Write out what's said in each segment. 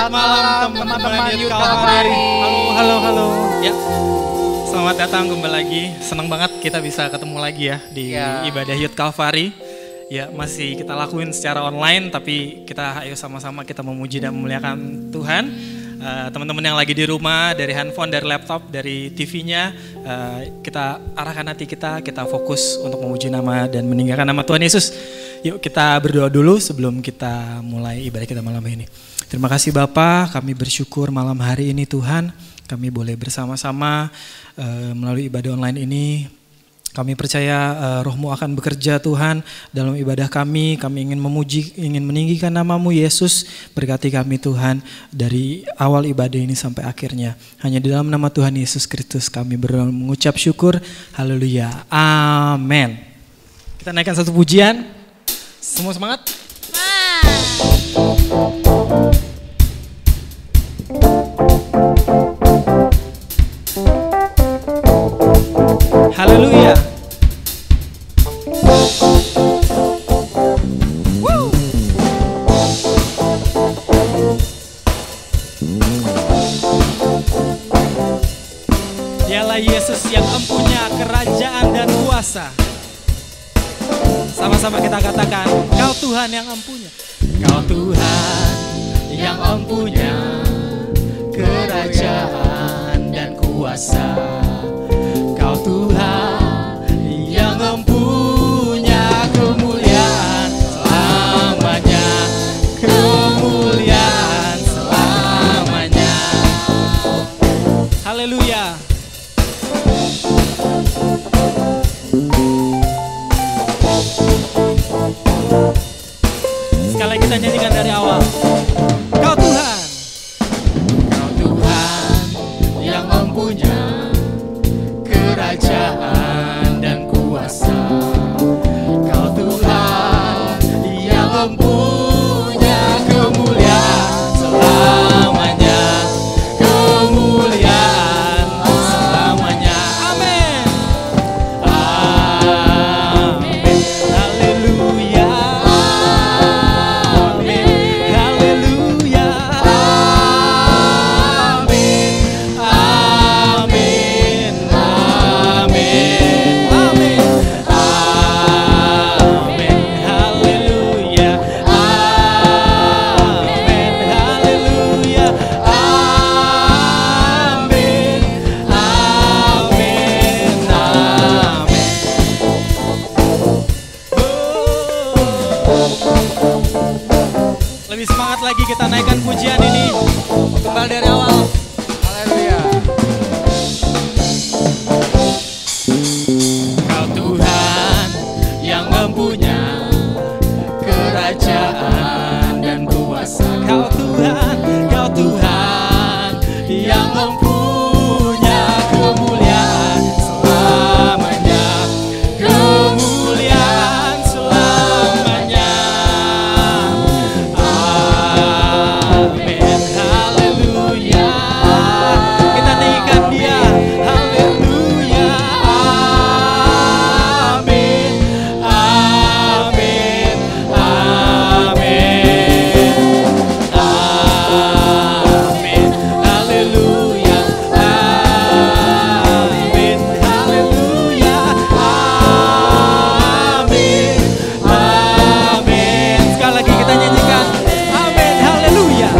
Selamat malam teman-teman Youth Calvary. Halo. Ya, selamat datang kembali lagi. Senang banget kita bisa ketemu lagi ya di ibadah Youth Calvary. Ya, masih kita lakuin secara online, tapi kita ayo sama-sama kita memuji dan memuliakan Tuhan. Teman-teman yang lagi di rumah, dari handphone, dari laptop, dari TV-nya, kita arahkan hati kita fokus untuk memuji nama dan meninggikan nama Tuhan Yesus. Yuk kita berdoa dulu sebelum kita mulai ibadah kita malam ini. Terima kasih Bapa, kami bersyukur malam hari ini Tuhan, kami boleh bersama-sama melalui ibadah online ini. Kami percaya Roh-Mu akan bekerja Tuhan dalam ibadah kami ingin memuji, ingin meninggikan nama-Mu Yesus. Berkati kami Tuhan dari awal ibadah ini sampai akhirnya. Hanya di dalam nama Tuhan Yesus Kristus kami mengucap syukur. Haleluya. Amin. Kita naikkan satu pujian. Semua semangat? Haleluya. Dialah Yesus yang empunya kerajaan dan kuasa. Sama-sama kita katakan, Kau Tuhan yang empunya. Kau Tuhan yang empunya kerajaan dan kuasa. Kau Tuhan yang empunya kemuliaan selamanya. Kemuliaan selamanya. Haleluya. Sekali lagi kita nyanyikan dari awal. Kau Tuhan yang mempunyai kerajaan dan kuasa. Kau Tuhan yang mempunyai kemuliaan selamanya. Kemuliaan selamanya. Amin. Amin. Haleluya. Lebih semangat lagi kita naikkan pujian ini. Kembali dari awal. Haleluya. Kau Tuhan yang mempunyai kerajaan dan kuasa. Kau Tuhan yang mempunyai kemuliaan selamanya. Kemuliaan selamanya. Amin. Haleluya. Kita tinggikan Dia. Haleluya. Amin. Amin. Amin. Amin. Haleluya. Amin. Haleluya. Amin. Amin. Sekali lagi kita nyanyikan. Amin. Haleluya.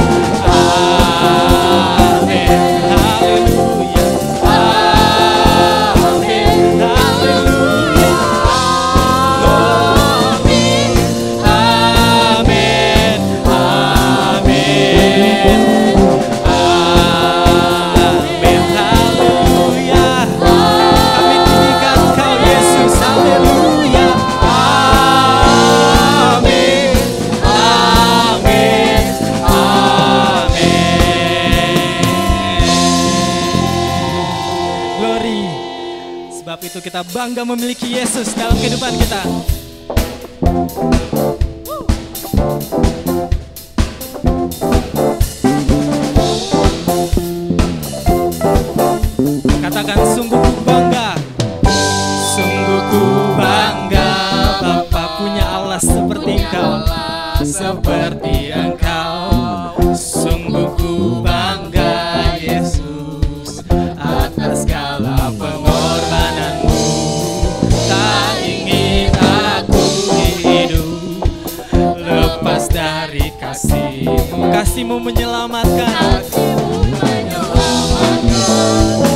Amin. Haleluya. Amin. Haleluya. Amin. Amin. Amin. Amin. Haleluya. Kami tinggikan Kau Yesus. Haleluya. Amin. Amin. Amin. Glory. Sebab itu kita bangga memiliki Yesus dalam kehidupan kita. Katakan sungguh ku bangga. Sungguh ku bangga Bapa punya Allah seperti Engkau. Seperti Engkau. Sungguh dari kasih-Mu. Kasih-Mu menyelamatkan, Kasih-Mu menyelamatkan,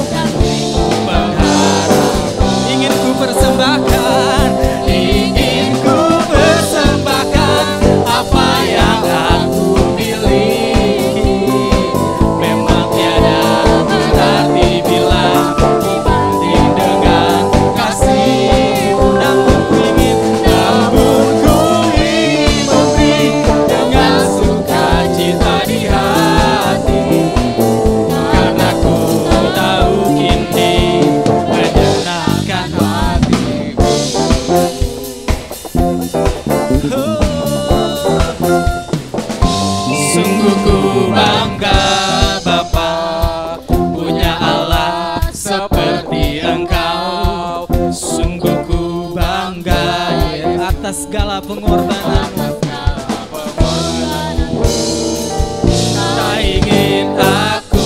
dan beriku berharap. Ingin ku persembahkan, ingin ku persembahkan apa yang aku miliki. Memang tiada berarti bila dibanding dengan kasih-Mu. Namun ku ingin memberi dengan sukacita di hati, karena ku tahu kini menyenangkan hatimu. Sungguh ku bangga Bapa punya Allah seperti Engkau. Sungguh ku bangga atas segala pengorbanan-Mu. Tak ingin aku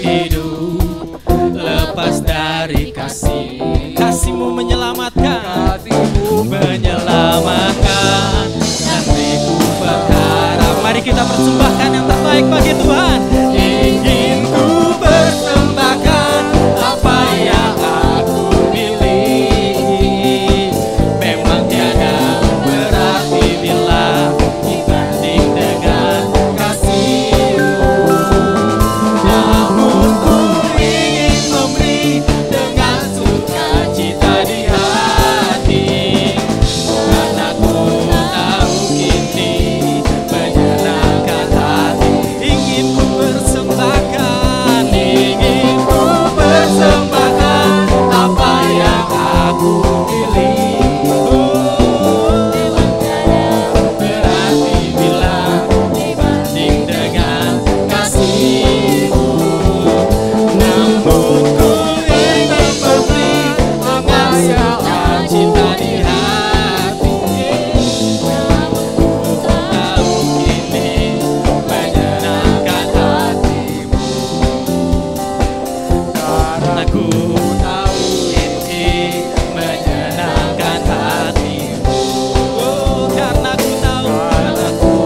hidup lepas dari kasih. Kasih-Mu menyelamatkan, menyelamatkan, dan beriku berharap. Mari kita persembahkan yang terbaik bagi Tuhan. Ingin ku persembahkan apa yang aku miliki. Memang tiada berarti bila dibanding dengan kasih-Mu. Namun ku ingin memberi dengan sukacita di hati, karena ku tahu kini menyenangkan hati. Ingin ku persembahkan, ingin ku persembahkan apa yang aku miliki. Berarti bila dibanding dengan kasih-Mu. Namun ku ingin memberi dengan sukacita di hati, namun ku tahu kini menyenangkan hati-Mu. Karena ku tahu ini menyenangkan hati-Mu. Oh, karena ku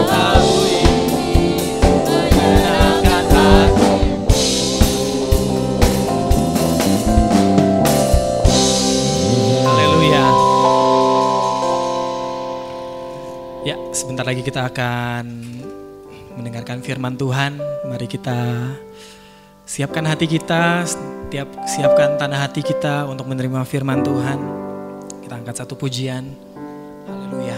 tahu ini menyenangkan hati-Mu. Haleluya. Ya, sebentar lagi kita akan mendengarkan firman Tuhan. Mari kita siapkan hati kita, siapkan tanah hati kita untuk menerima firman Tuhan. Kita angkat satu pujian. Haleluya.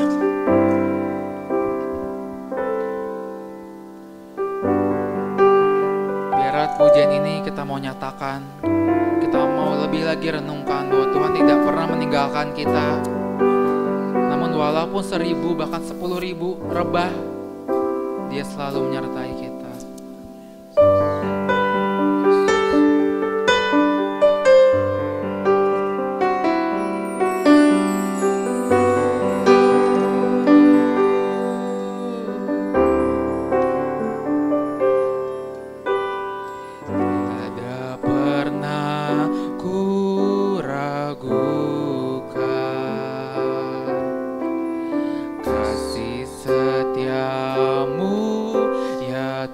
Biar lewat pujian ini kita mau nyatakan, kita mau lebih lagi renungkan bahwa Tuhan tidak pernah meninggalkan kita. Namun walaupun 1000 bahkan 10.000 rebah, Dia selalu menyertai kita. Tidak pernah ku ragukan kasih setiamu ya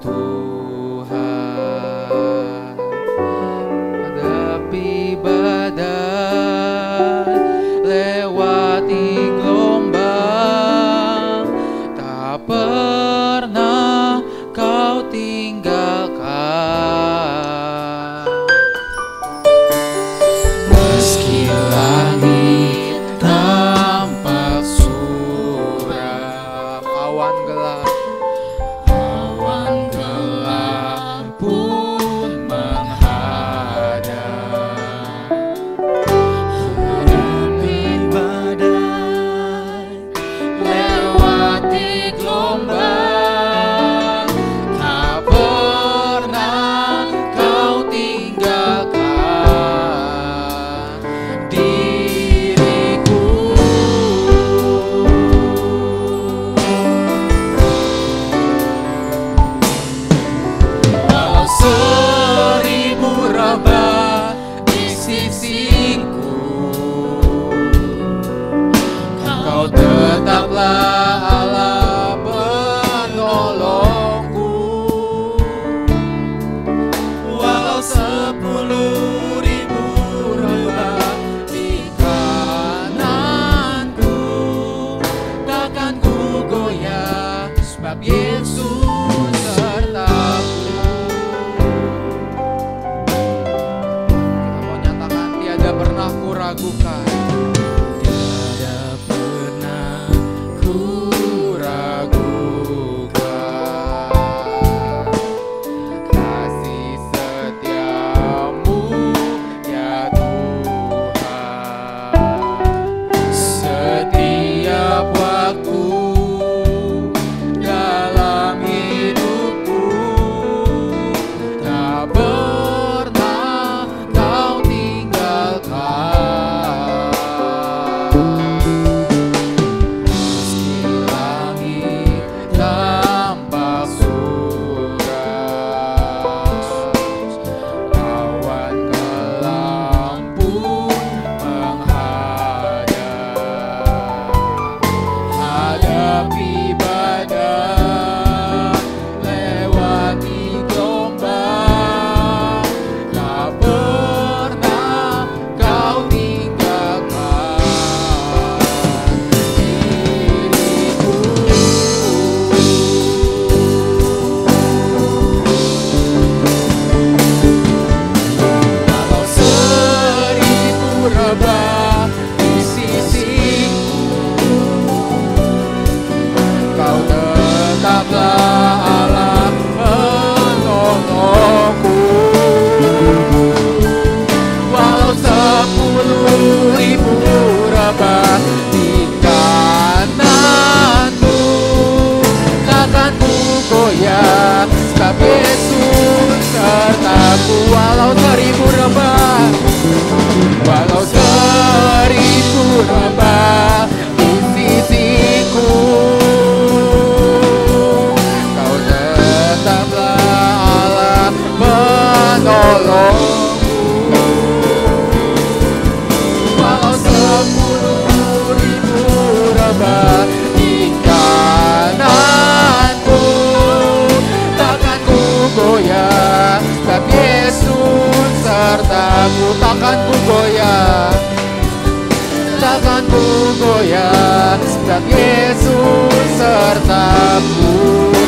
goyah, dan Yesus sertaku.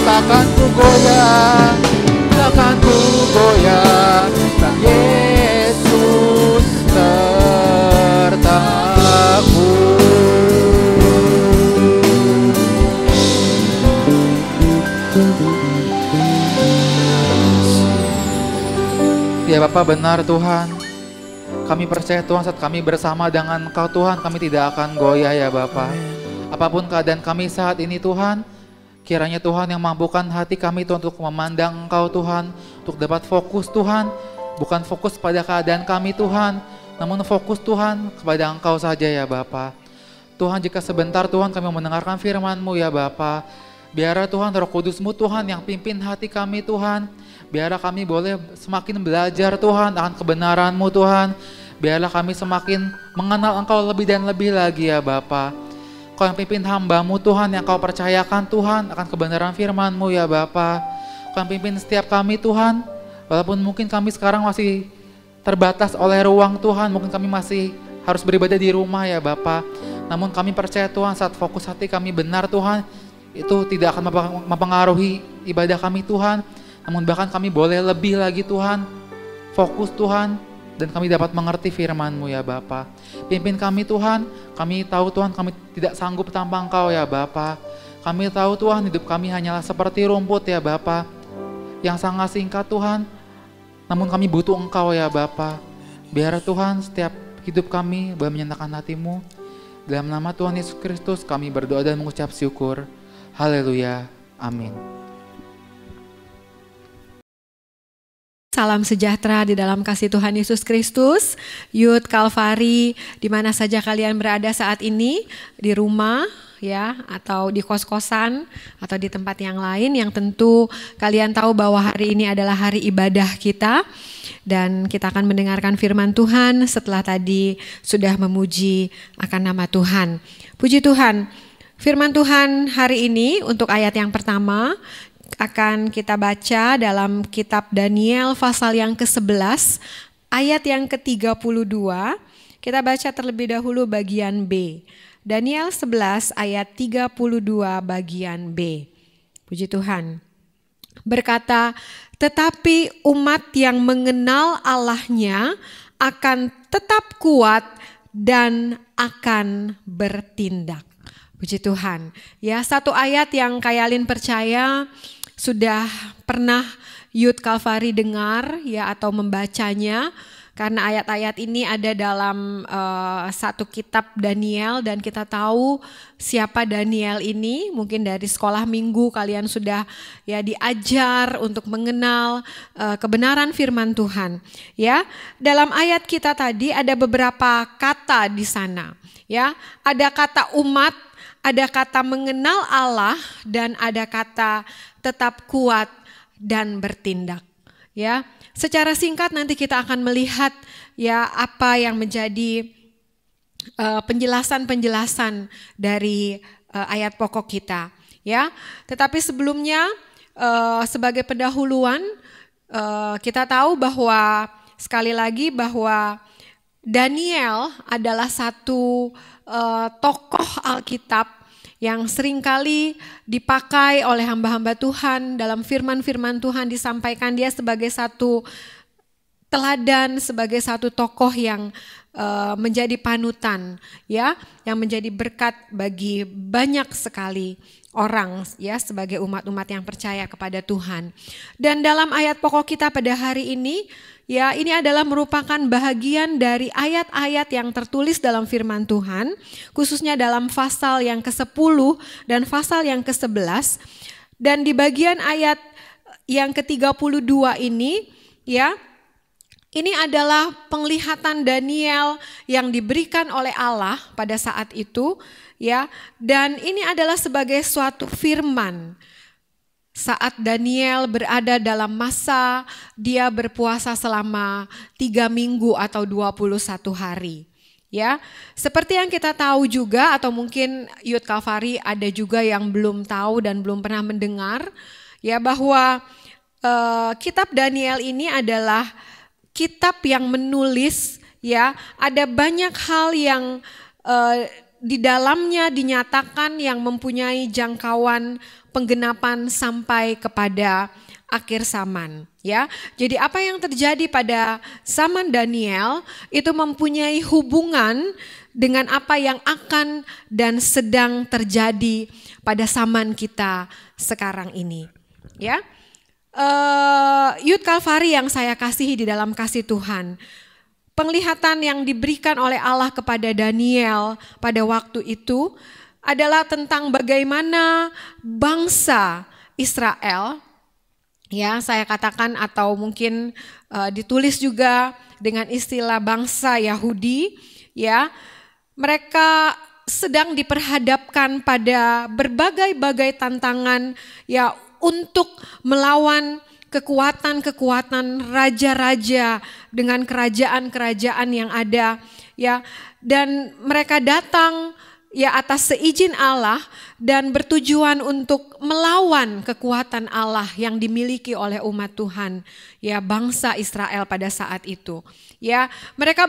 Takkan ku goyah, takkan ku goyah, dan Yesus sertaku. Ya Bapa, benar Tuhan. Kami percaya Tuhan, saat kami bersama dengan Engkau Tuhan, kami tidak akan goyah ya Bapa. Apapun keadaan kami saat ini Tuhan, kiranya Tuhan yang mampukan hati kami Tuhan untuk memandang Engkau Tuhan, untuk dapat fokus Tuhan, bukan fokus pada keadaan kami Tuhan, namun fokus Tuhan kepada Engkau saja ya Bapa. Tuhan, jika sebentar Tuhan kami mendengarkan firman-Mu ya Bapa, biarlah Tuhan Roh Kudus-Mu Tuhan yang pimpin hati kami Tuhan. Biarlah kami boleh semakin belajar Tuhan akan kebenaran-Mu Tuhan. Biarlah kami semakin mengenal Engkau lebih dan lebih lagi ya Bapa. Kau yang pimpin hamba-Mu Tuhan, yang Kau percayakan Tuhan akan kebenaran firman-Mu ya Bapa. Kau yang pimpin setiap kami Tuhan, walaupun mungkin kami sekarang masih terbatas oleh ruang Tuhan, mungkin kami masih harus beribadah di rumah ya Bapa. Namun kami percaya Tuhan, saat fokus hati kami benar Tuhan, itu tidak akan mempengaruhi ibadah kami Tuhan. Namun bahkan kami boleh lebih lagi Tuhan, fokus Tuhan, dan kami dapat mengerti firman-Mu ya Bapa. Pimpin kami Tuhan, kami tahu Tuhan kami tidak sanggup tanpa Engkau ya Bapa. Kami tahu Tuhan hidup kami hanyalah seperti rumput ya Bapa, yang sangat singkat Tuhan, namun kami butuh Engkau ya Bapa. Biar Tuhan setiap hidup kami boleh menyenangkan hati-Mu. Dalam nama Tuhan Yesus Kristus kami berdoa dan mengucap syukur. Haleluya, amin. Salam sejahtera di dalam kasih Tuhan Yesus Kristus. Youth Calvary, di mana saja kalian berada saat ini, di rumah ya, atau di kos-kosan, atau di tempat yang lain, yang tentu kalian tahu bahwa hari ini adalah hari ibadah kita, dan kita akan mendengarkan firman Tuhan setelah tadi sudah memuji akan nama Tuhan. Puji Tuhan. Firman Tuhan hari ini untuk ayat yang pertama akan kita baca dalam kitab Daniel pasal yang ke-11 ayat yang ke-32. Kita baca terlebih dahulu bagian B. Daniel 11 ayat 32 bagian B. Puji Tuhan. Berkata, tetapi umat yang mengenal Allahnya akan tetap kuat dan akan bertindak. Puji Tuhan. Ya, satu ayat yang Kayalin percaya sudah pernah Youth Calvary dengar ya, atau membacanya, karena ayat-ayat ini ada dalam satu kitab Daniel, dan kita tahu siapa Daniel ini. Mungkin dari sekolah minggu kalian sudah ya diajar untuk mengenal kebenaran firman Tuhan. Ya, dalam ayat kita tadi ada beberapa kata di sana. Ya, ada kata umat, ada kata mengenal Allah, dan ada kata tetap kuat dan bertindak. Ya, secara singkat nanti kita akan melihat ya apa yang menjadi penjelasan-penjelasan dari ayat pokok kita. Ya, tetapi sebelumnya sebagai pendahuluan kita tahu bahwa sekali lagi bahwa Daniel adalah satu tokoh Alkitab yang seringkali dipakai oleh hamba-hamba Tuhan dalam firman-firman Tuhan, disampaikan dia sebagai satu teladan, sebagai satu tokoh yang menjadi panutan, ya, yang menjadi berkat bagi banyak sekali orang, ya, sebagai umat-umat yang percaya kepada Tuhan. Dan dalam ayat pokok kita pada hari ini, ya, ini adalah merupakan bahagian dari ayat-ayat yang tertulis dalam firman Tuhan, khususnya dalam pasal yang ke-10 dan pasal yang ke-11. Dan di bagian ayat yang ke-32 ini, ya, ini adalah penglihatan Daniel yang diberikan oleh Allah pada saat itu, ya. Dan ini adalah sebagai suatu firman. Saat Daniel berada dalam masa dia berpuasa selama 3 minggu atau 21 hari. Ya, seperti yang kita tahu juga, atau mungkin Youth Calvary ada juga yang belum tahu dan belum pernah mendengar, ya, bahwa kitab Daniel ini adalah kitab yang menulis, ya, ada banyak hal yang di dalamnya dinyatakan yang mempunyai jangkauan penggenapan sampai kepada akhir zaman, ya. Jadi apa yang terjadi pada zaman Daniel itu mempunyai hubungan dengan apa yang akan dan sedang terjadi pada zaman kita sekarang ini, ya. Youth Calvary yang saya kasihi di dalam kasih Tuhan, penglihatan yang diberikan oleh Allah kepada Daniel pada waktu itu adalah tentang bagaimana bangsa Israel, ya saya katakan, atau mungkin ditulis juga dengan istilah bangsa Yahudi, ya, mereka sedang diperhadapkan pada berbagai-bagai tantangan, ya, untuk melawan kekuatan-kekuatan raja-raja dengan kerajaan-kerajaan yang ada, ya, dan mereka datang, ya, atas seizin Allah dan bertujuan untuk melawan kekuatan Allah yang dimiliki oleh umat Tuhan, ya, bangsa Israel pada saat itu. Ya, mereka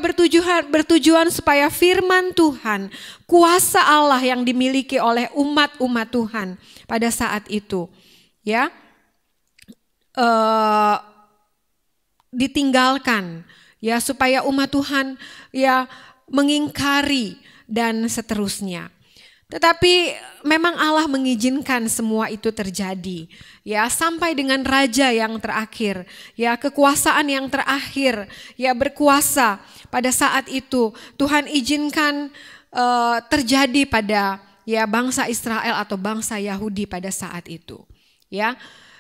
bertujuan supaya firman Tuhan, kuasa Allah yang dimiliki oleh umat-umat Tuhan pada saat itu, ya, ditinggalkan, ya, supaya umat Tuhan, ya, mengingkari dan seterusnya. Tetapi memang Allah mengizinkan semua itu terjadi, ya, sampai dengan raja yang terakhir, ya, kekuasaan yang terakhir, ya, berkuasa pada saat itu Tuhan izinkan terjadi pada, ya, bangsa Israel atau bangsa Yahudi pada saat itu, ya.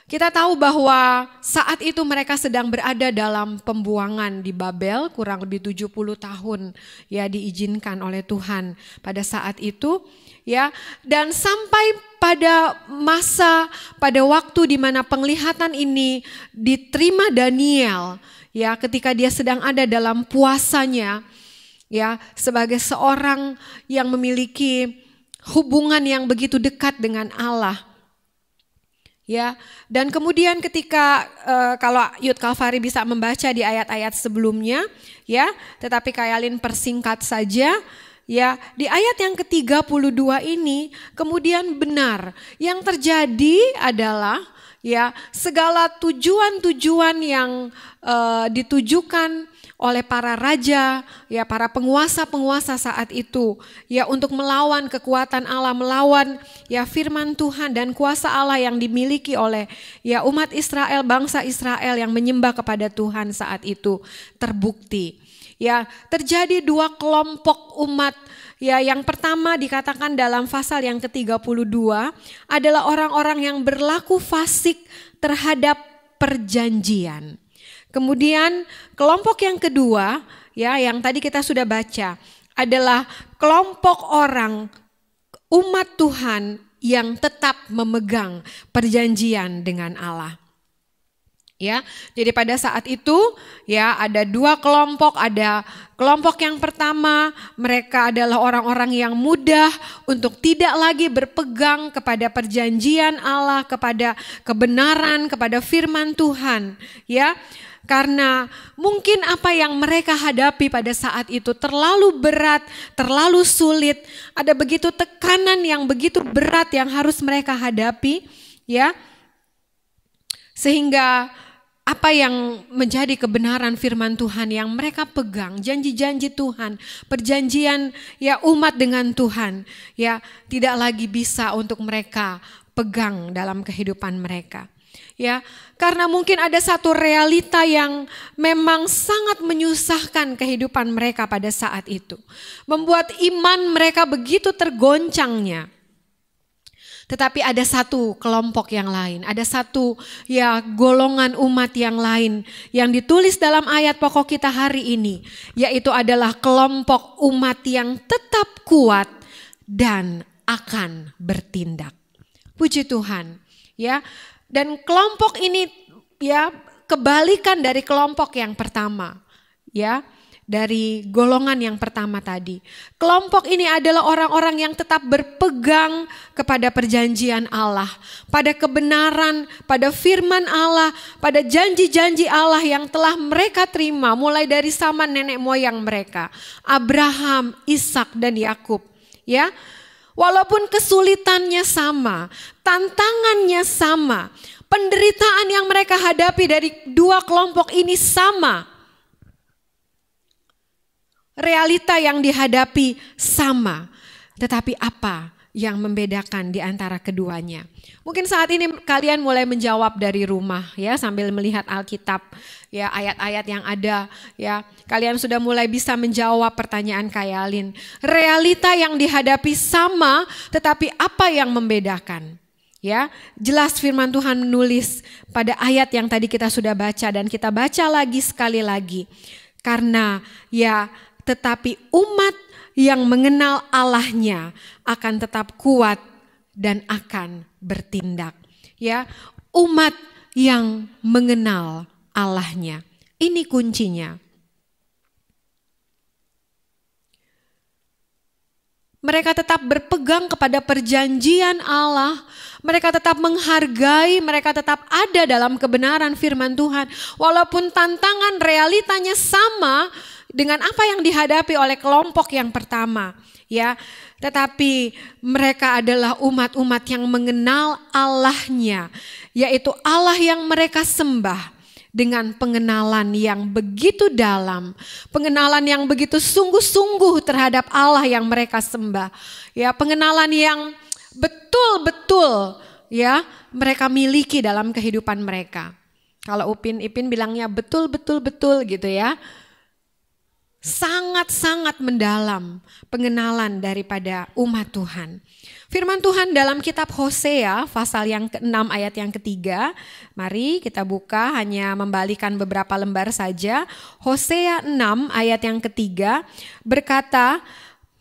Kita tahu bahwa saat itu mereka sedang berada dalam pembuangan di Babel, kurang lebih 70 tahun, ya, diizinkan oleh Tuhan pada saat itu, ya. Dan sampai pada pada waktu di mana penglihatan ini diterima Daniel, ya, ketika dia sedang ada dalam puasanya, ya, sebagai seorang yang memiliki hubungan yang begitu dekat dengan Allah. Ya, dan kemudian ketika kalau Youth Calvary bisa membaca di ayat-ayat sebelumnya, ya, tetapi Kayalin persingkat saja, ya, di ayat yang ke-32 ini kemudian benar yang terjadi adalah, ya, segala tujuan-tujuan yang ditujukan oleh para raja, ya, para penguasa-penguasa saat itu, ya, untuk melawan kekuatan Allah, melawan, ya, firman Tuhan dan kuasa Allah yang dimiliki oleh, ya, umat Israel, bangsa Israel yang menyembah kepada Tuhan saat itu terbukti. Ya, terjadi dua kelompok umat, ya, yang pertama dikatakan dalam pasal yang ke-32 adalah orang-orang yang berlaku fasik terhadap perjanjian. Kemudian kelompok yang kedua, ya, yang tadi kita sudah baca, adalah kelompok orang umat Tuhan yang tetap memegang perjanjian dengan Allah. Ya, jadi pada saat itu, ya, ada dua kelompok. Ada kelompok yang pertama, mereka adalah orang-orang yang mudah untuk tidak lagi berpegang kepada perjanjian Allah, kepada kebenaran, kepada firman Tuhan, ya. Karena mungkin apa yang mereka hadapi pada saat itu terlalu berat, terlalu sulit. Ada begitu tekanan yang begitu berat yang harus mereka hadapi, ya. Sehingga apa yang menjadi kebenaran firman Tuhan yang mereka pegang, janji-janji Tuhan, perjanjian, ya, umat dengan Tuhan, ya, tidak lagi bisa untuk mereka pegang dalam kehidupan mereka. Ya, karena mungkin ada satu realita yang memang sangat menyusahkan kehidupan mereka pada saat itu, membuat iman mereka begitu tergoncangnya. Tetapi ada satu kelompok yang lain, ada satu, ya, golongan umat yang lain yang ditulis dalam ayat pokok kita hari ini, yaitu adalah kelompok umat yang tetap kuat dan akan bertindak. Puji Tuhan, ya. Dan kelompok ini, ya, kebalikan dari kelompok yang pertama, ya, dari golongan yang pertama tadi. Kelompok ini adalah orang-orang yang tetap berpegang kepada perjanjian Allah, pada kebenaran, pada firman Allah, pada janji-janji Allah yang telah mereka terima mulai dari zaman nenek moyang mereka, Abraham, Ishak, dan Yakub. Ya, walaupun kesulitannya sama, tantangannya sama, penderitaan yang mereka hadapi dari dua kelompok ini sama. Realita yang dihadapi sama, tetapi apa yang membedakan di antara keduanya? Mungkin saat ini kalian mulai menjawab dari rumah ya, sambil melihat Alkitab ya, ayat-ayat yang ada ya. Kalian sudah mulai bisa menjawab pertanyaan Kayalin. Realita yang dihadapi sama, tetapi apa yang membedakan? Ya, jelas firman Tuhan menulis pada ayat yang tadi kita sudah baca dan kita baca lagi sekali lagi. Karena ya, tetapi umat yang mengenal Allahnya akan tetap kuat dan akan bertindak. Ya, umat yang mengenal Allahnya. Ini kuncinya. Mereka tetap berpegang kepada perjanjian Allah. Mereka tetap menghargai, mereka tetap ada dalam kebenaran firman Tuhan. Walaupun tantangan realitanya sama dengan apa yang dihadapi oleh kelompok yang pertama, ya. Tetapi mereka adalah umat-umat yang mengenal Allahnya, yaitu Allah yang mereka sembah dengan pengenalan yang begitu dalam, pengenalan yang begitu sungguh-sungguh terhadap Allah yang mereka sembah. Ya, pengenalan yang betul-betul ya mereka miliki dalam kehidupan mereka. Kalau Ipin bilangnya betul-betul gitu ya. Sangat-sangat mendalam pengenalan daripada umat Tuhan. Firman Tuhan dalam kitab Hosea pasal yang ke-6 ayat yang ketiga. Mari kita buka, hanya membalikan beberapa lembar saja. Hosea 6 ayat yang ketiga berkata,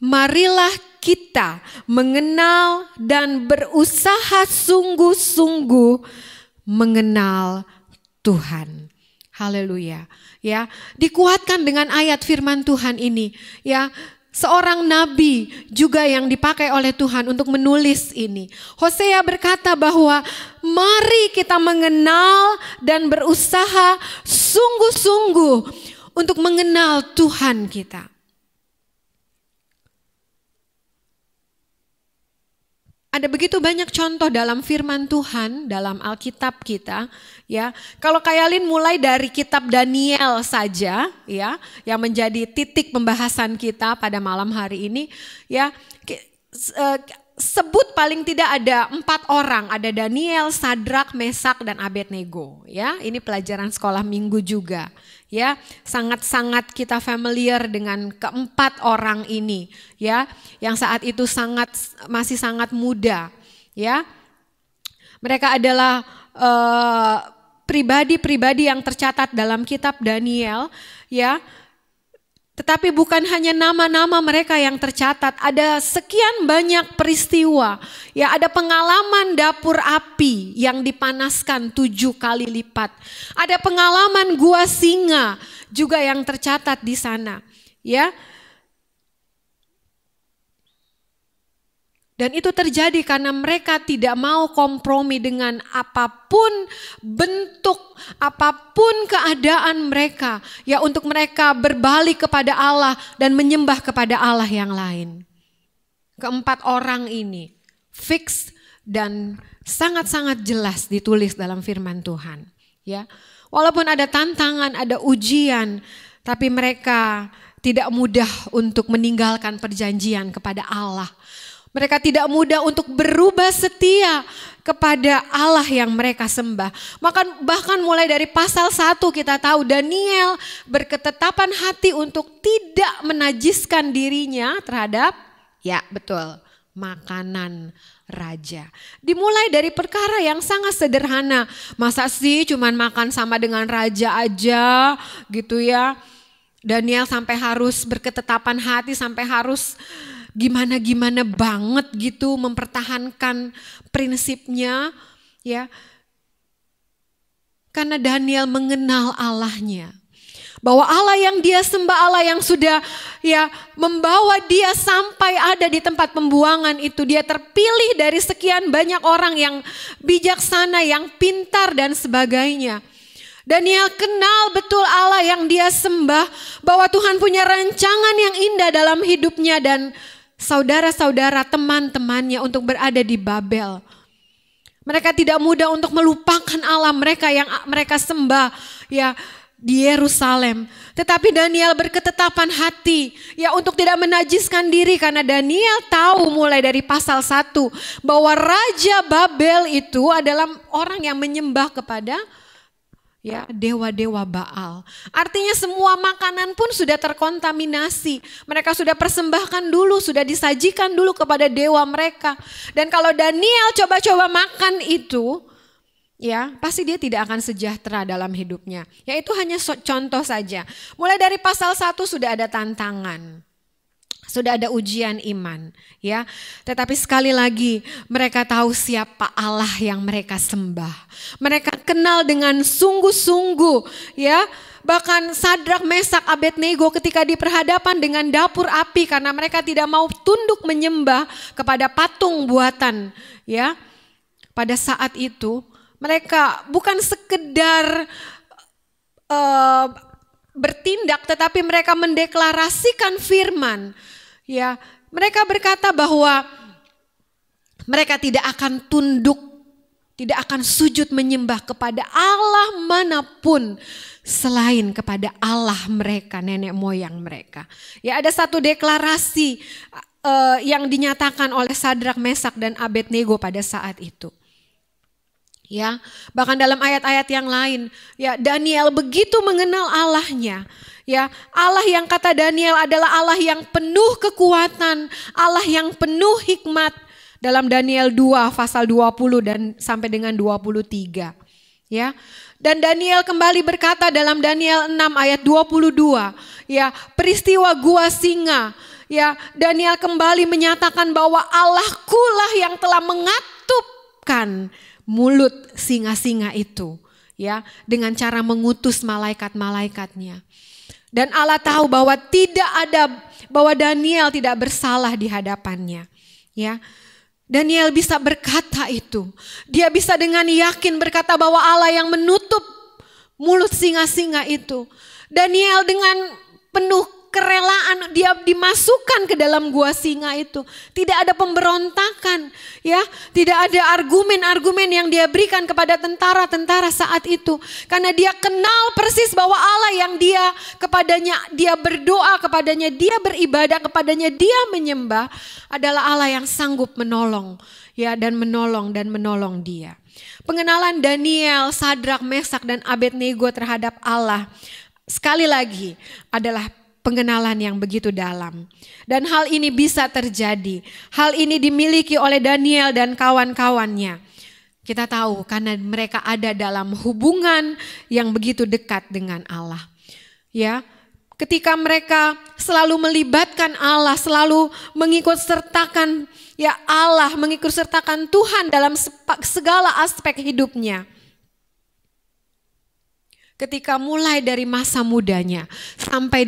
marilah kita mengenal dan berusaha sungguh-sungguh mengenal Tuhan. Haleluya. Ya, dikuatkan dengan ayat firman Tuhan ini. Ya, seorang nabi juga yang dipakai oleh Tuhan untuk menulis ini. Hosea berkata bahwa mari kita mengenal dan berusaha sungguh-sungguh untuk mengenal Tuhan kita. Ada begitu banyak contoh dalam firman Tuhan, dalam Alkitab kita, ya. Kalau Kayalin mulai dari kitab Daniel saja, ya, yang menjadi titik pembahasan kita pada malam hari ini, ya. Sebut paling tidak ada 4 orang, ada Daniel, Sadrak, Mesak, dan Abednego, ya. Ini pelajaran sekolah minggu juga. Ya, sangat-sangat kita familiar dengan keempat orang ini, ya, yang saat itu masih sangat muda, ya. Mereka adalah pribadi-pribadi yang tercatat dalam kitab Daniel, ya. Tetapi bukan hanya nama-nama mereka yang tercatat, ada sekian banyak peristiwa. Ya, ada pengalaman dapur api yang dipanaskan 7 kali lipat. Ada pengalaman gua singa juga yang tercatat di sana, ya. Dan itu terjadi karena mereka tidak mau kompromi dengan apapun bentuk, apapun keadaan mereka. Ya, untuk mereka berbalik kepada Allah dan menyembah kepada Allah yang lain. Keempat orang ini fix dan sangat-sangat jelas ditulis dalam firman Tuhan. Ya, walaupun ada tantangan, ada ujian, tapi mereka tidak mudah untuk meninggalkan perjanjian kepada Allah. Mereka tidak mudah untuk berubah setia kepada Allah yang mereka sembah. Bahkan mulai dari pasal 1 kita tahu Daniel berketetapan hati untuk tidak menajiskan dirinya terhadap, ya betul, makanan raja. Dimulai dari perkara yang sangat sederhana. Masa sih cuman makan sama dengan raja aja gitu ya. Daniel sampai harus berketetapan hati, sampai harus gimana-gimana banget gitu mempertahankan prinsipnya, ya. Karena Daniel mengenal Allahnya. Bahwa Allah yang dia sembah, Allah yang sudah ya membawa dia sampai ada di tempat pembuangan itu. Dia terpilih dari sekian banyak orang yang bijaksana, yang pintar dan sebagainya. Daniel kenal betul Allah yang dia sembah, bahwa Tuhan punya rancangan yang indah dalam hidupnya dan saudara-saudara, teman-temannya untuk berada di Babel. Mereka tidak mudah untuk melupakan Allah mereka yang mereka sembah ya di Yerusalem. Tetapi Daniel berketetapan hati ya untuk tidak menajiskan diri, karena Daniel tahu mulai dari pasal 1 bahwa Raja Babel itu adalah orang yang menyembah kepada ya dewa-dewa Baal. Artinya semua makanan pun sudah terkontaminasi. Mereka sudah persembahkan dulu, sudah disajikan dulu kepada dewa mereka. Dan kalau Daniel coba-coba makan itu, ya pasti dia tidak akan sejahtera dalam hidupnya. Ya itu hanya contoh saja. Mulai dari pasal 1 sudah ada tantangan. Sudah ada ujian iman, ya. Tetapi sekali lagi mereka tahu siapa Allah yang mereka sembah. Mereka kenal dengan sungguh-sungguh, ya. Bahkan Sadrak, Mesak, Abednego ketika diperhadapan dengan dapur api karena mereka tidak mau tunduk menyembah kepada patung buatan, ya. Pada saat itu mereka bukan sekedar bertindak, tetapi mereka mendeklarasikan firman. Ya, mereka berkata bahwa mereka tidak akan tunduk, tidak akan sujud menyembah kepada Allah manapun selain kepada Allah mereka, nenek moyang mereka. Ya, ada satu deklarasi yang dinyatakan oleh Sadrak, Mesak, dan Abednego pada saat itu. Ya, bahkan dalam ayat-ayat yang lain, ya Daniel begitu mengenal Allahnya. Ya, Allah yang kata Daniel adalah Allah yang penuh kekuatan, Allah yang penuh hikmat dalam Daniel 2 pasal 20 dan sampai dengan 23. Ya. Dan Daniel kembali berkata dalam Daniel 6 ayat 22, ya, peristiwa gua singa. Ya, Daniel kembali menyatakan bahwa Allahku lah yang telah mengatupkan mulut singa-singa itu, ya, dengan cara mengutus malaikat-malaikatnya. Dan Allah tahu bahwa bahwa Daniel tidak bersalah di hadapannya, ya. Daniel bisa berkata itu. Dia bisa dengan yakin berkata bahwa Allah yang menutup mulut singa-singa itu. Daniel dengan penuh kerelaan dia dimasukkan ke dalam gua singa itu. Tidak ada pemberontakan, ya, tidak ada argumen-argumen yang dia berikan kepada tentara-tentara saat itu. Karena dia kenal persis bahwa Allah yang dia berdoa kepadanya, dia beribadah kepadanya, dia menyembah adalah Allah yang sanggup menolong, ya, dan menolong dia. Pengenalan Daniel, Sadrak, Mesak, dan Abednego terhadap Allah sekali lagi adalah pengenalan yang begitu dalam. Dan hal ini bisa terjadi. Hal ini dimiliki oleh Daniel dan kawan-kawannya. Kita tahu karena mereka ada dalam hubungan yang begitu dekat dengan Allah. Ya, ketika mereka selalu melibatkan Allah, selalu mengikut sertakan ya Allah, mengikut sertakan Tuhan dalam segala aspek hidupnya. Ketika mulai dari masa mudanya sampai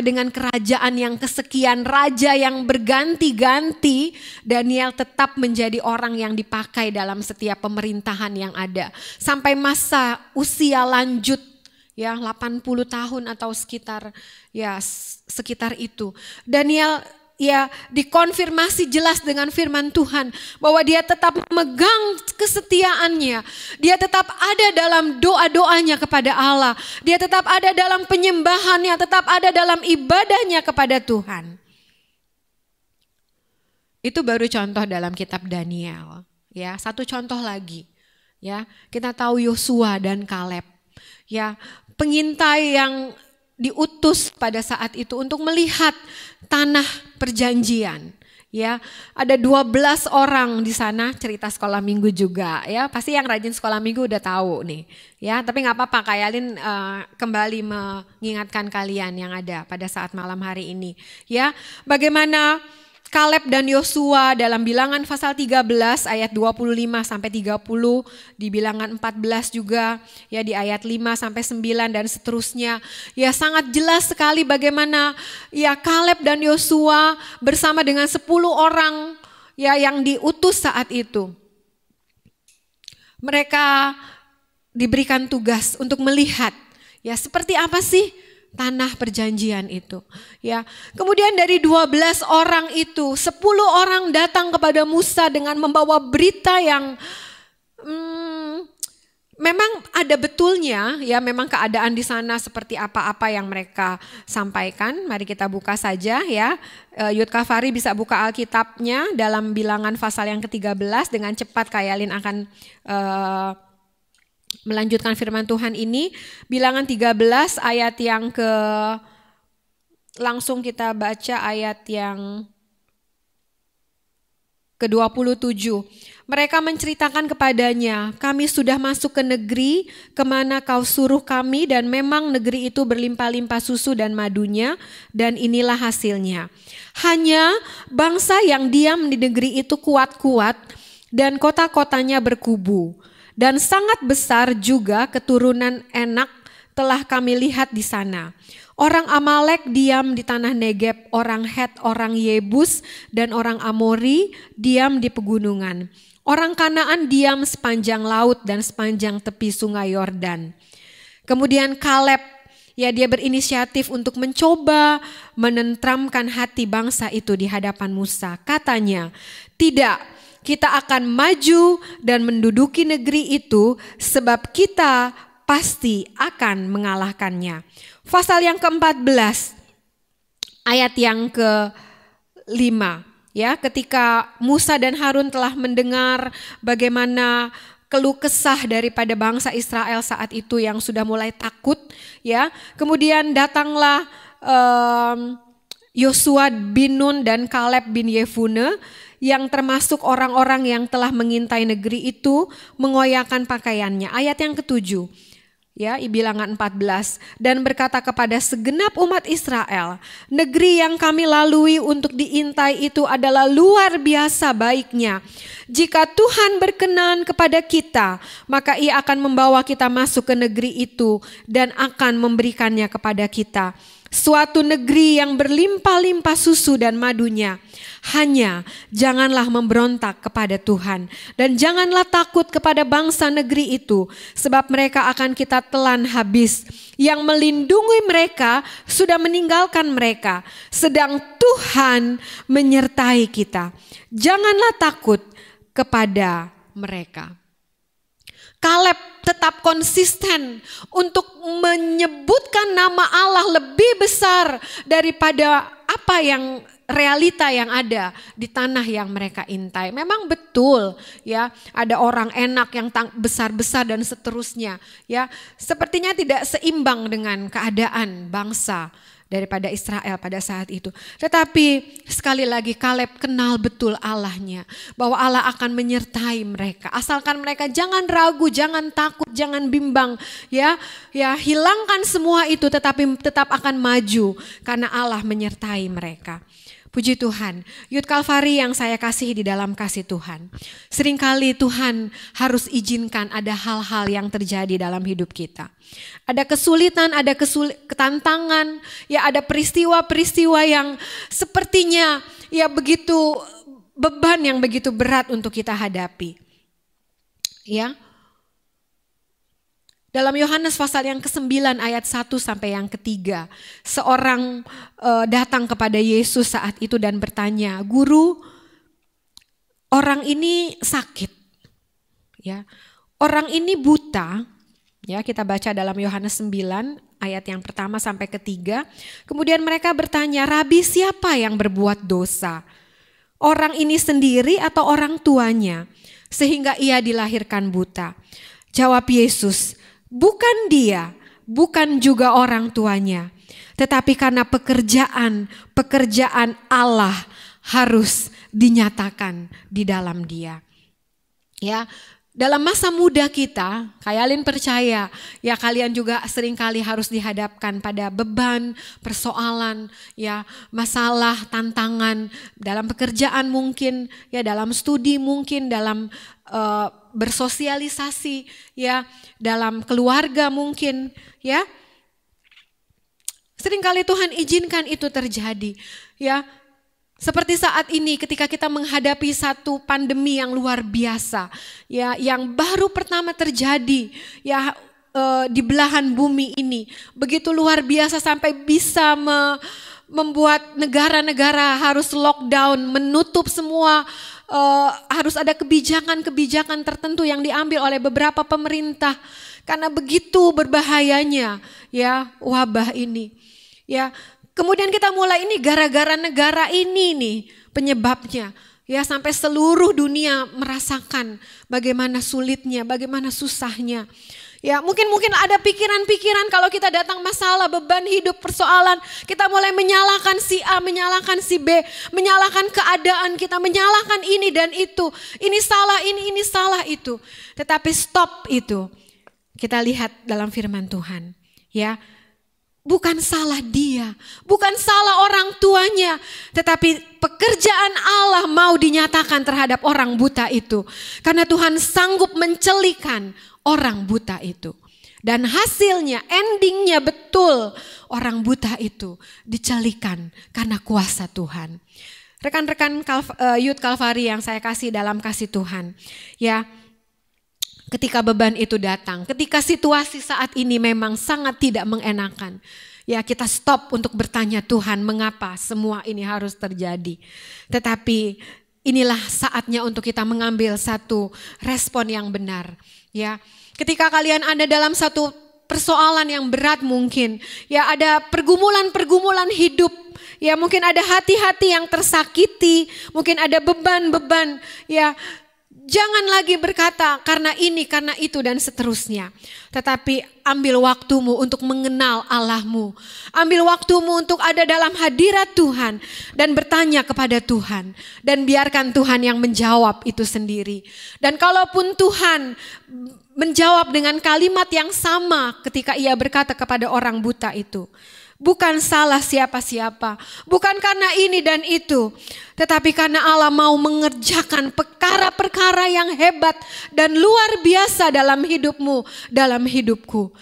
dengan kerajaan yang kesekian, raja yang berganti-ganti, Daniel tetap menjadi orang yang dipakai dalam setiap pemerintahan yang ada. Sampai masa usia lanjut ya 80 tahun atau sekitar itu. Daniel ya dikonfirmasi jelas dengan firman Tuhan bahwa dia tetap memegang kesetiaannya. Dia tetap ada dalam doa-doanya kepada Allah. Dia tetap ada dalam penyembahannya, tetap ada dalam ibadahnya kepada Tuhan. Itu baru contoh dalam kitab Daniel. Ya, satu contoh lagi. Ya, kita tahu Yosua dan Kaleb. Ya, pengintai yang diutus pada saat itu untuk melihat tanah perjanjian. Ya, ada 12 orang di sana, cerita sekolah minggu juga ya. Pasti yang rajin sekolah minggu udah tahu nih. Ya, tapi nggak apa-apa, Kak Yalin kembali mengingatkan kalian yang ada pada saat malam hari ini. Ya, bagaimana Kaleb dan Yosua dalam Bilangan pasal 13 ayat 25 sampai 30, di Bilangan 14 juga ya di ayat 5 sampai 9 dan seterusnya. Ya sangat jelas sekali bagaimana ya Kaleb dan Yosua bersama dengan 10 orang ya yang diutus saat itu. Mereka diberikan tugas untuk melihat ya seperti apa sih tanah perjanjian itu, ya. Kemudian dari 12 orang itu, 10 orang datang kepada Musa dengan membawa berita yang memang ada betulnya, ya. Memang keadaan di sana seperti apa-apa yang mereka sampaikan. Mari kita buka saja, ya. Youth Calvary bisa buka Alkitabnya dalam Bilangan pasal yang ke-13. Dengan cepat Kayalin akan melanjutkan firman Tuhan ini. Bilangan 13 ayat yang langsung kita baca ayat yang ke-27. Mereka menceritakan kepadanya, kami sudah masuk ke negeri kemana kau suruh kami, dan memang negeri itu berlimpah-limpah susu dan madunya, dan inilah hasilnya. Hanya bangsa yang diam di negeri itu kuat-kuat, dan kota-kotanya berkubu. Dan sangat besar juga keturunan Enak telah kami lihat di sana. Orang Amalek diam di tanah Negeb, orang Het, orang Yebus, dan orang Amori diam di pegunungan. Orang Kanaan diam sepanjang laut dan sepanjang tepi sungai Yordan. Kemudian Kaleb, ya, dia berinisiatif untuk mencoba menentramkan hati bangsa itu di hadapan Musa. Katanya, tidak, kita akan maju dan menduduki negeri itu sebab kita pasti akan mengalahkannya. Pasal yang ke-14 ayat yang ke-5, ya, ketika Musa dan Harun telah mendengar bagaimana keluh kesah daripada bangsa Israel saat itu yang sudah mulai takut, ya. Kemudian datanglah Yosua bin Nun dan Kaleb bin Yefune yang termasuk orang-orang yang telah mengintai negeri itu, mengoyakkan pakaiannya. Ayat yang ke-7, ya, Bilangan 14, dan berkata kepada segenap umat Israel, negeri yang kami lalui untuk diintai itu adalah luar biasa baiknya. Jika Tuhan berkenan kepada kita, maka Ia akan membawa kita masuk ke negeri itu dan akan memberikannya kepada kita. Suatu negeri yang berlimpah-limpah susu dan madunya. Hanya janganlah memberontak kepada Tuhan, dan janganlah takut kepada bangsa negeri itu, sebab mereka akan kita telan habis. Yang melindungi mereka sudah meninggalkan mereka, sedang Tuhan menyertai kita. Janganlah takut kepada mereka. Kaleb tetap konsisten untuk menyebutkan nama Allah lebih besar daripada apa yang realita yang ada di tanah yang mereka intai. Memang betul, ya, ada orang Enak yang besar-besar dan seterusnya, ya. Sepertinya tidak seimbang dengan keadaan bangsa daripada Israel pada saat itu. Tetapi sekali lagi Kaleb kenal betul Allahnya, bahwa Allah akan menyertai mereka. Asalkan mereka jangan ragu, jangan takut, jangan bimbang, ya. Ya, hilangkan semua itu, tetapi tetap akan maju karena Allah menyertai mereka. Puji Tuhan, Youth Calvary yang saya kasihi di dalam kasih Tuhan. Seringkali Tuhan harus izinkan ada hal-hal yang terjadi dalam hidup kita. Ada kesulitan, ada ketantangan, ya, ada peristiwa-peristiwa yang sepertinya ya begitu beban yang begitu berat untuk kita hadapi. Ya. Dalam Yohanes pasal yang ke-9 ayat 1 sampai yang ke-3, seorang datang kepada Yesus saat itu dan bertanya, "Guru, orang ini sakit. Ya. Orang ini buta." Ya, kita baca dalam Yohanes 9 ayat yang pertama sampai ke-3. Kemudian mereka bertanya, "Rabi, siapa yang berbuat dosa? Orang ini sendiri atau orang tuanya sehingga ia dilahirkan buta?" Jawab Yesus, "Bukan dia, bukan juga orang tuanya, tetapi karena pekerjaan Allah harus dinyatakan di dalam dia." Ya, dalam masa muda kita, Kayalin percaya, ya, kalian juga seringkali harus dihadapkan pada beban, persoalan, ya, masalah, tantangan dalam pekerjaan mungkin, ya, dalam studi mungkin, dalam bersosialisasi, ya, dalam keluarga mungkin, ya. Seringkali Tuhan izinkan itu terjadi, ya. Seperti saat ini ketika kita menghadapi satu pandemi yang luar biasa, ya, yang baru pertama terjadi, ya, di belahan bumi ini begitu luar biasa sampai bisa membuat negara-negara harus lockdown, menutup semua, harus ada kebijakan-kebijakan tertentu yang diambil oleh beberapa pemerintah karena begitu berbahayanya ya wabah ini. Ya, kemudian kita mulai ini gara-gara negara ini nih penyebabnya. Ya, sampai seluruh dunia merasakan bagaimana sulitnya, bagaimana susahnya. Ya, mungkin ada pikiran-pikiran kalau kita datang masalah, beban hidup, persoalan, kita mulai menyalahkan si A, menyalahkan si B, menyalahkan keadaan kita, menyalahkan ini dan itu. Ini salah itu. Tetapi stop itu. Kita lihat dalam firman Tuhan, ya. Bukan salah dia, bukan salah orang tuanya, tetapi pekerjaan Allah mau dinyatakan terhadap orang buta itu. Karena Tuhan sanggup mencelikan orang buta itu. Dan hasilnya, endingnya betul, orang buta itu dicelikan karena kuasa Tuhan. Rekan-rekan Youth Calvary yang saya kasih dalam kasih Tuhan, ya. Ketika beban itu datang, ketika situasi saat ini memang sangat tidak mengenakan, ya kita stop untuk bertanya Tuhan mengapa semua ini harus terjadi. Tetapi inilah saatnya untuk kita mengambil satu respon yang benar. Ya, ketika kalian ada dalam satu persoalan yang berat mungkin, ya ada pergumulan-pergumulan hidup, ya mungkin ada hati-hati yang tersakiti, mungkin ada beban-beban, ya. Jangan lagi berkata karena ini, karena itu dan seterusnya. Tetapi ambil waktumu untuk mengenal Allahmu. Ambil waktumu untuk ada dalam hadirat Tuhan dan bertanya kepada Tuhan. Dan biarkan Tuhan yang menjawab itu sendiri. Dan kalaupun Tuhan menjawab dengan kalimat yang sama ketika ia berkata kepada orang buta itu. Bukan salah siapa-siapa, bukan karena ini dan itu, tetapi karena Allah mau mengerjakan perkara-perkara yang hebat dan luar biasa dalam hidupmu, dalam hidupku.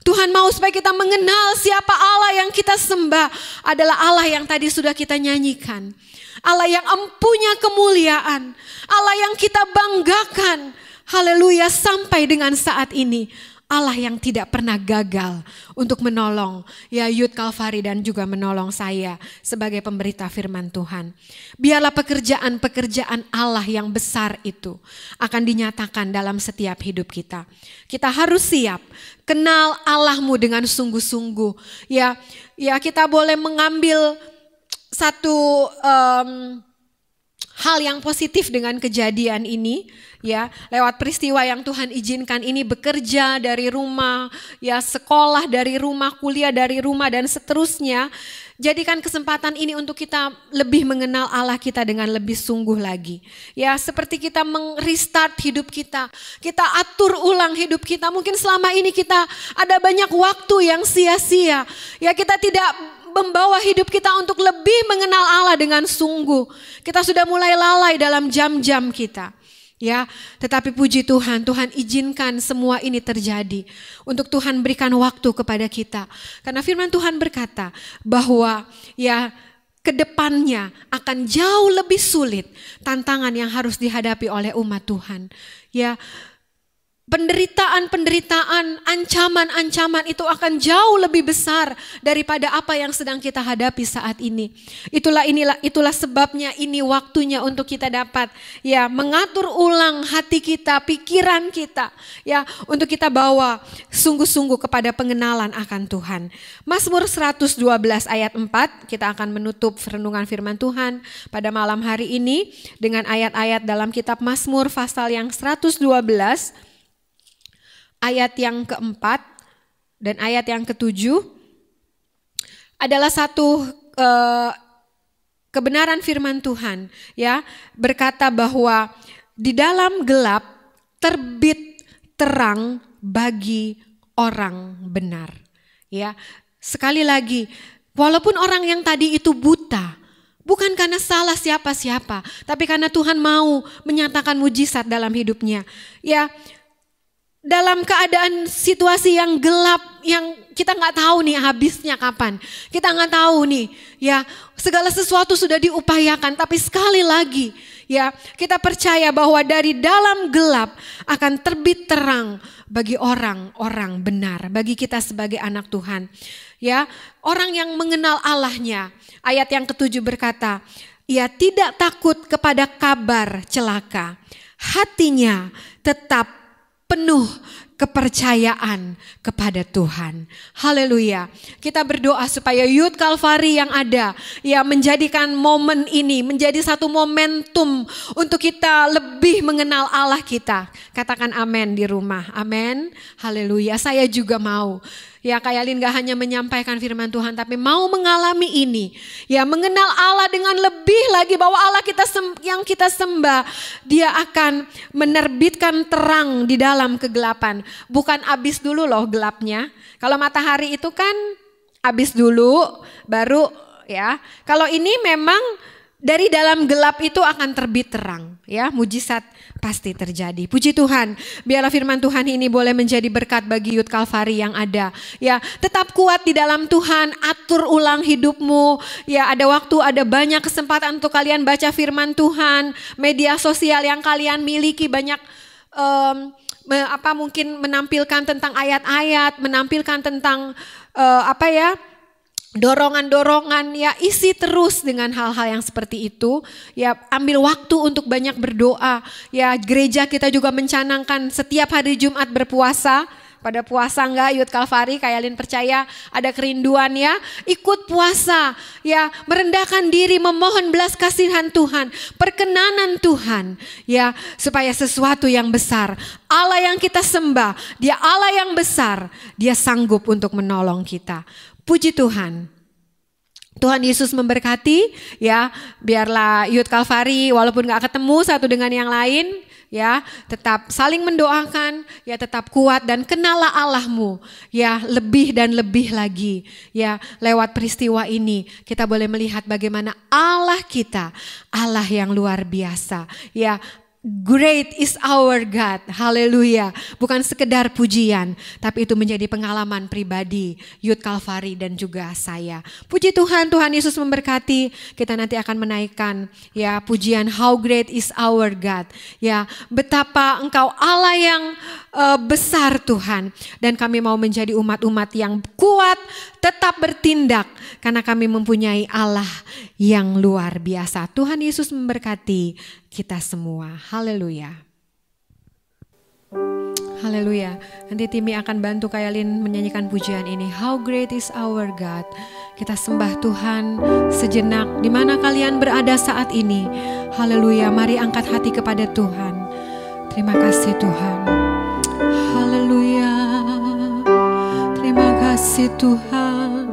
Tuhan mau supaya kita mengenal siapa Allah yang kita sembah adalah Allah yang tadi sudah kita nyanyikan. Allah yang empunya kemuliaan, Allah yang kita banggakan, haleluya sampai dengan saat ini. Allah yang tidak pernah gagal untuk menolong ya Youth Calvary dan juga menolong saya sebagai pemberita firman Tuhan. Biarlah pekerjaan-pekerjaan Allah yang besar itu akan dinyatakan dalam setiap hidup kita. Kita harus siap kenal Allahmu dengan sungguh-sungguh. Ya kita boleh mengambil satu hal yang positif dengan kejadian ini, ya lewat peristiwa yang Tuhan izinkan ini, bekerja dari rumah, ya sekolah dari rumah, kuliah dari rumah dan seterusnya. Jadikan kesempatan ini untuk kita lebih mengenal Allah kita dengan lebih sungguh lagi. Ya seperti kita restart hidup kita atur ulang hidup kita. Mungkin selama ini kita ada banyak waktu yang sia-sia. Ya kita tidak membawa hidup kita untuk lebih mengenal Allah dengan sungguh. Kita sudah mulai lalai dalam jam-jam kita. Ya, tetapi puji Tuhan, Tuhan izinkan semua ini terjadi untuk Tuhan berikan waktu kepada kita. Karena firman Tuhan berkata bahwa ya kedepannya akan jauh lebih sulit tantangan yang harus dihadapi oleh umat Tuhan. Ya, penderitaan, ancaman-ancaman itu akan jauh lebih besar daripada apa yang sedang kita hadapi saat ini. Itulah sebabnya ini waktunya untuk kita dapat ya mengatur ulang hati kita, pikiran kita ya untuk kita bawa sungguh-sungguh kepada pengenalan akan Tuhan. Mazmur 112 ayat 4, kita akan menutup renungan firman Tuhan pada malam hari ini dengan ayat-ayat dalam kitab Mazmur pasal yang 112 ayat yang keempat dan ayat yang ketujuh adalah satu kebenaran firman Tuhan ya, berkata bahwa di dalam gelap terbit terang bagi orang benar. Ya, sekali lagi, walaupun orang yang tadi itu buta, bukan karena salah siapa-siapa, tapi karena Tuhan mau menyatakan mujizat dalam hidupnya. Ya, dalam keadaan situasi yang gelap, yang kita nggak tahu nih habisnya kapan. Kita nggak tahu nih, ya segala sesuatu sudah diupayakan, tapi sekali lagi, ya kita percaya bahwa dari dalam gelap akan terbit terang bagi orang-orang benar, bagi kita sebagai anak Tuhan. Ya, orang yang mengenal Allahnya. Ayat yang ke-7 berkata, ia tidak takut kepada kabar celaka. Hatinya tetap penuh kepercayaan kepada Tuhan. Haleluya. Kita berdoa supaya Youth Calvary yang ada, ya menjadikan momen ini menjadi satu momentum untuk kita lebih mengenal Allah kita. Katakan amin di rumah. Amin. Haleluya. Saya juga mau. Ya, Kak Yalin gak hanya menyampaikan firman Tuhan, tapi mau mengalami ini. Ya, mengenal Allah dengan lebih lagi, bahwa Allah yang kita sembah, dia akan menerbitkan terang di dalam kegelapan. Bukan habis dulu loh gelapnya. Kalau matahari itu kan habis dulu, baru ya. Kalau ini memang dari dalam gelap itu akan terbit terang. Ya, mujizat pasti terjadi. Puji Tuhan, biarlah firman Tuhan ini boleh menjadi berkat bagi Youth Calvary yang ada. Ya, tetap kuat di dalam Tuhan, atur ulang hidupmu. Ya, ada waktu, ada banyak kesempatan untuk kalian baca firman Tuhan, media sosial yang kalian miliki banyak mungkin menampilkan tentang ayat-ayat, menampilkan tentang dorongan-dorongan, ya isi terus dengan hal-hal yang seperti itu. Ya, ambil waktu untuk banyak berdoa. Ya, gereja kita juga mencanangkan setiap hari Jumat berpuasa. Pada puasa enggak Youth Calvary? Kak Yalin percaya ada kerinduan, ya. Ikut puasa, ya merendahkan diri, memohon belas kasihan Tuhan, perkenanan Tuhan, ya supaya sesuatu yang besar. Allah yang kita sembah, dia Allah yang besar, dia sanggup untuk menolong kita. Puji Tuhan. Tuhan Yesus memberkati, ya. Biarlah Youth Calvary walaupun gak ketemu satu dengan yang lain, ya tetap saling mendoakan, ya tetap kuat dan kenallah Allahmu, ya lebih dan lebih lagi. Ya, lewat peristiwa ini kita boleh melihat bagaimana Allah kita, Allah yang luar biasa. Ya, great is our God, haleluya. Bukan sekedar pujian, tapi itu menjadi pengalaman pribadi Youth Calvary dan juga saya. Puji Tuhan, Tuhan Yesus memberkati. Kita nanti akan menaikkan, ya pujian How Great is Our God. Ya, betapa Engkau Allah yang besar Tuhan. Dan kami mau menjadi umat-umat yang kuat, tetap bertindak, karena kami mempunyai Allah yang luar biasa. Tuhan Yesus memberkati kita semua. Haleluya. Haleluya. Nanti Timi akan bantu Kak Yalin menyanyikan pujian ini. How great is our God. Kita sembah Tuhan sejenak di mana kalian berada saat ini. Haleluya. Mari angkat hati kepada Tuhan. Terima kasih Tuhan. Haleluya. Terima kasih Tuhan.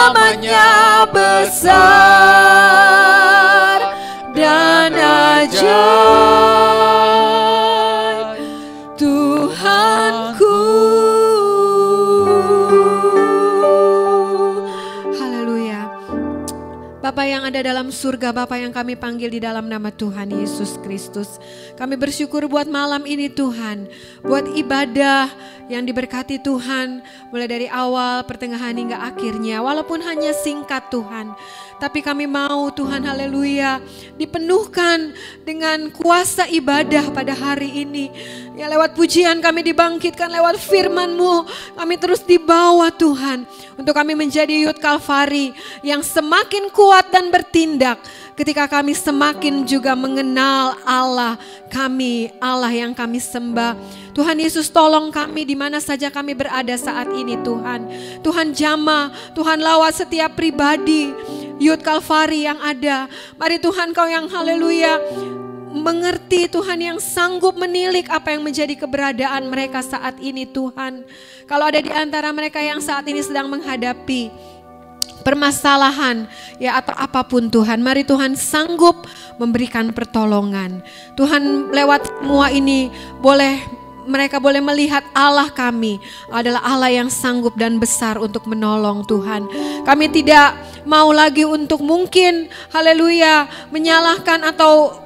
namanya besar dan ajaib, Tuhanku. Haleluya. Bapa yang ada dalam surga, Bapa yang kami panggil di dalam nama Tuhan Yesus Kristus, kami bersyukur buat malam ini Tuhan, buat ibadah yang diberkati Tuhan, mulai dari awal, pertengahan hingga akhirnya, walaupun hanya singkat Tuhan. Tapi kami mau Tuhan, haleluya, dipenuhkan dengan kuasa ibadah pada hari ini. Ya, lewat pujian kami dibangkitkan, lewat firman-Mu kami terus dibawa Tuhan, untuk kami menjadi Youth Calvary yang semakin kuat dan bertindak ketika kami semakin juga mengenal Allah kami, Allah yang kami sembah. Tuhan Yesus, tolong kami di mana saja kami berada saat ini Tuhan. Tuhan jamah, Tuhan lawat setiap pribadi Youth Calvary yang ada. Mari Tuhan, Kau yang haleluya mengerti Tuhan, yang sanggup menilik apa yang menjadi keberadaan mereka saat ini Tuhan. Kalau ada di antara mereka yang saat ini sedang menghadapi permasalahan ya atau apapun Tuhan, mari Tuhan sanggup memberikan pertolongan. Tuhan, lewat semua ini mereka boleh melihat Allah kami adalah Allah yang sanggup dan besar untuk menolong Tuhan. Kami tidak mau lagi untuk mungkin haleluya menyalahkan atau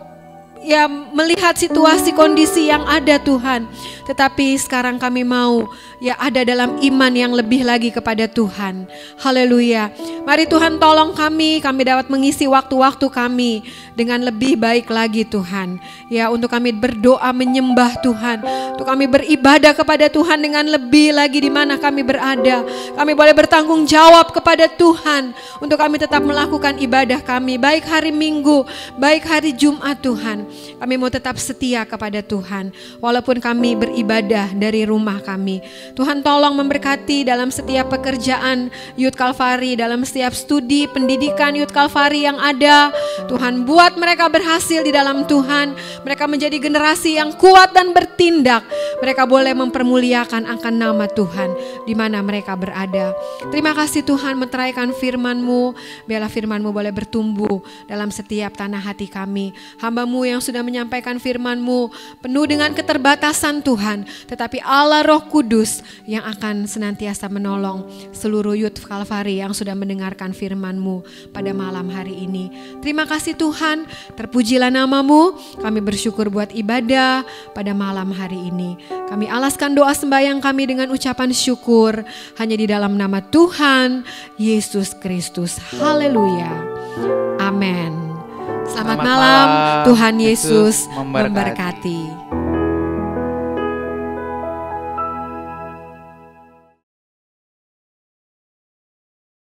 ya melihat situasi kondisi yang ada Tuhan. Tetapi sekarang kami mau ya ada dalam iman yang lebih lagi kepada Tuhan. Haleluya. Mari Tuhan tolong kami dapat mengisi waktu-waktu kami dengan lebih baik lagi Tuhan. Ya, untuk kami berdoa menyembah Tuhan, untuk kami beribadah kepada Tuhan dengan lebih lagi di mana kami berada. Kami boleh bertanggung jawab kepada Tuhan untuk kami tetap melakukan ibadah kami, baik hari Minggu, baik hari Jumat Tuhan. Kami mau tetap setia kepada Tuhan walaupun kami beribadah dari rumah kami. Tuhan tolong memberkati dalam setiap pekerjaan Youth Calvary, dalam setiap studi pendidikan Youth Calvary yang ada. Tuhan buat mereka berhasil di dalam Tuhan. Mereka menjadi generasi yang kuat dan bertindak. Mereka boleh mempermuliakan akan nama Tuhan di mana mereka berada. Terima kasih Tuhan, meteraikan firman-Mu. Biarlah firman-Mu boleh bertumbuh dalam setiap tanah hati kami. Hamba-Mu yang sudah menyampaikan firman-Mu penuh dengan keterbatasan Tuhan, tetapi Allah Roh Kudus yang akan senantiasa menolong seluruh Youth Calvary yang sudah mendengarkan firman-Mu pada malam hari ini. Terima kasih Tuhan, terpujilah nama-Mu. Kami bersyukur buat ibadah pada malam hari ini. Kami alaskan doa sembahyang kami dengan ucapan syukur hanya di dalam nama Tuhan Yesus Kristus. Haleluya. Amin. Selamat malam. Tuhan Yesus memberkati.